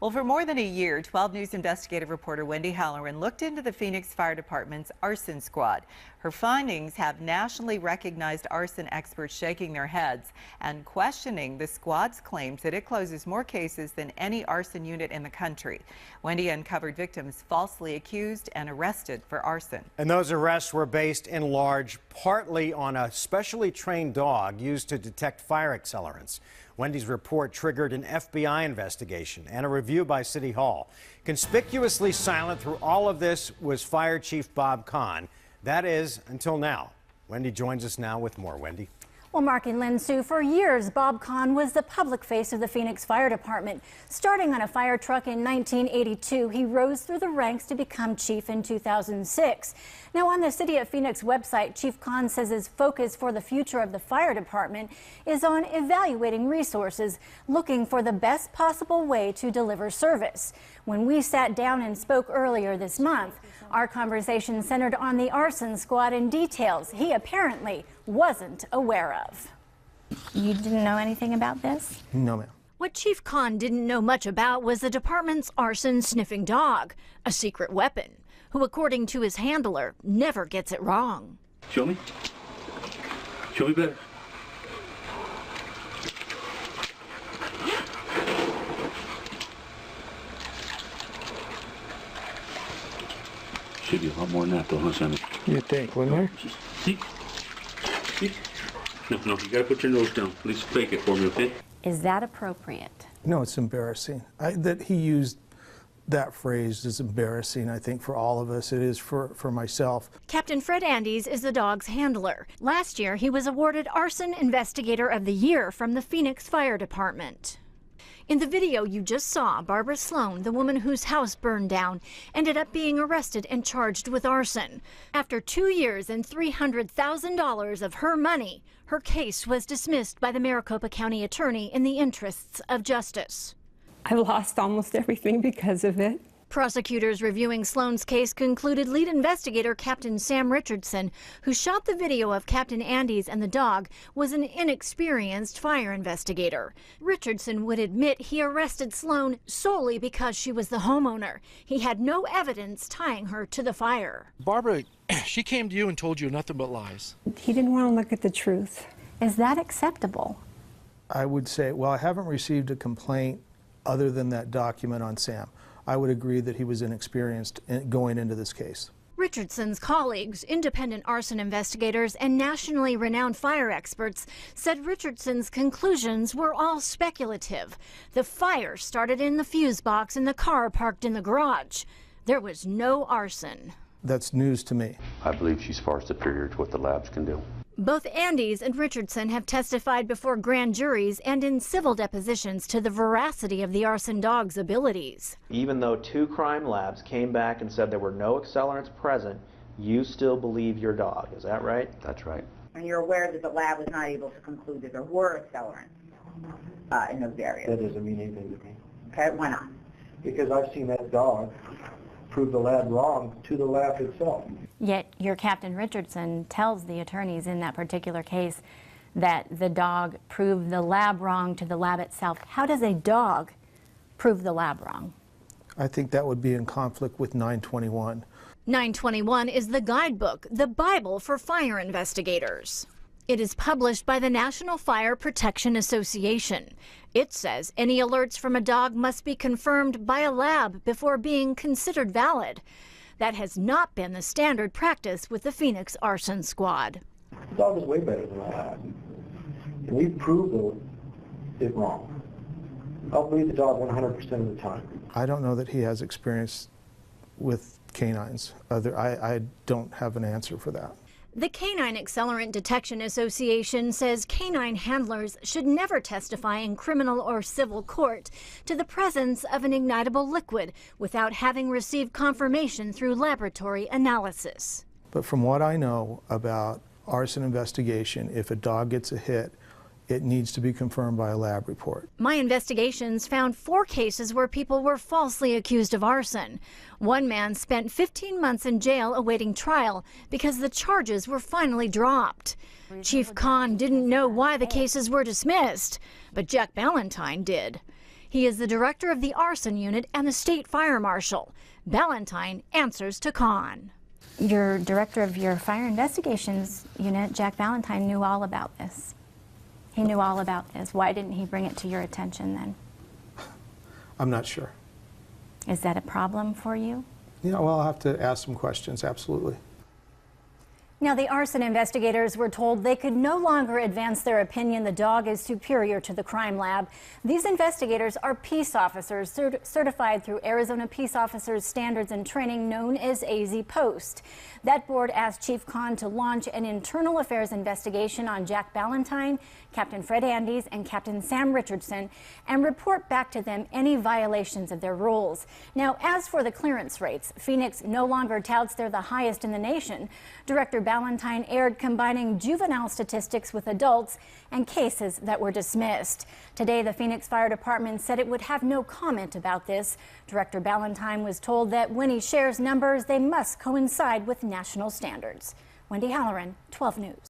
Well, for more than a year, 12 News investigative reporter Wendy Halloran looked into the Phoenix Fire Department's arson squad. Her findings have nationally recognized arson experts shaking their heads and questioning the squad's claims that it closes more cases than any arson unit in the country. Wendy uncovered victims falsely accused and arrested for arson. And those arrests were based in large partly on a specially trained dog used to detect fire accelerants. Wendy's report triggered an FBI investigation and a review by City Hall. Conspicuously silent through all of this was Fire Chief Bob Kahn. That is, until now. Wendy joins us now with more. Wendy. Well, Mark and Lynn Sue, for years, Bob Kahn was the public face of the Phoenix Fire Department. Starting on a fire truck in 1982, he rose through the ranks to become chief in 2006. Now, on the City of Phoenix website, Chief Kahn says his focus for the future of the fire department is on evaluating resources, looking for the best possible way to deliver service. When we sat down and spoke earlier this month, our conversation centered on the arson squad and details he apparently wasn't aware of. You didn't know anything about this? No, ma'am. What Chief Kahn didn't know much about was the department's arson-sniffing dog, a secret weapon, who, according to his handler, never gets it wrong. Show me. Show me better. Should be a lot more than that, though, huh, Sammy? You think, wouldn't there? See? See? No, you gotta put your nose down. At least fake it for me, okay? Is that appropriate? No, it's embarrassing. That he used that phrase is embarrassing, I think, for all of us. It is for myself. Captain Fred Andes is the dog's handler. Last year, he was awarded Arson Investigator of the Year from the Phoenix Fire Department. In the video you just saw, Barbara Sloan, the woman whose house burned down, ended up being arrested and charged with arson. After 2 years and $300,000 of her money, her case was dismissed by the Maricopa County Attorney in the interests of justice. I lost almost everything because of it. Prosecutors reviewing Sloan's case concluded lead investigator Captain Sam Richardson, who shot the video of Captain Andes and the dog, was an inexperienced fire investigator. Richardson would admit he arrested Sloan solely because she was the homeowner. He had no evidence tying her to the fire. Barbara, she came to you and told you nothing but lies. He didn't want to look at the truth. Is that acceptable? I would say, well, I haven't received a complaint other than that document on Sam. I would agree that he was inexperienced going into this case. Richardson's colleagues, independent arson investigators, and nationally renowned fire experts said Richardson's conclusions were all speculative. The fire started in the fuse box in the car parked in the garage. There was no arson. That's news to me. I believe she's far superior to what the labs can do. Both Andes and Richardson have testified before grand juries and in civil depositions to the veracity of the arson dog's abilities. Even though 2 crime labs came back and said there were no accelerants present, you still believe your dog. Is that right? That's right. And you're aware that the lab was not able to conclude that there were accelerants in those areas? That doesn't mean anything to me. Okay, why not? Because I've seen that dog prove the lab wrong to the lab itself. Yet your Captain Richardson tells the attorneys in that particular case that the dog proved the lab wrong to the lab itself. How does a dog prove the lab wrong? I think that would be in conflict with 921. 921 is the guidebook, the Bible for fire investigators. It is published by the National Fire Protection Association. It says any alerts from a dog must be confirmed by a lab before being considered valid. That has not been the standard practice with the Phoenix Arson Squad. The dog is way better than I have. And we've proved it wrong. I'll believe the dog 100% of the time. I don't know that he has experience with canines. I don't have an answer for that. The Canine Accelerant Detection Association says canine handlers should never testify in criminal or civil court to the presence of an ignitable liquid without having received confirmation through laboratory analysis. But from what I know about arson investigation, if a dog gets a hit, it needs to be confirmed by a lab report. My investigations found 4 cases where people were falsely accused of arson. One man spent 15 months in jail awaiting trial because the charges were finally dropped. Chief Kahn didn't know why the cases were dismissed, but Jack Ballantyne did. He is the director of the arson unit and the state fire marshal. Ballantyne answers to Kahn. Your director of your fire investigations unit, Jack Ballantyne, knew all about this. He knew all about this. Why didn't he bring it to your attention then? I'm not sure. Is that a problem for you? Yeah, well, I'll have to ask some questions, absolutely. Now, the arson investigators were told they could no longer advance their opinion the dog is superior to the crime lab. These investigators are peace officers certified through Arizona Peace Officers Standards and Training, known as AZ Post. That board asked Chief Kahn to launch an internal affairs investigation on Jack Ballantyne, Captain Fred Andes, and Captain Sam Richardson, and report back to them any violations of their rules. Now, as for the clearance rates, Phoenix no longer touts they're the highest in the nation. Director Ballantyne aired combining juvenile statistics with adults and cases that were dismissed. Today, the Phoenix Fire Department said it would have no comment about this. Director Ballantyne was told that when he shares numbers, they must coincide with national standards. Wendy Halloran, 12 News.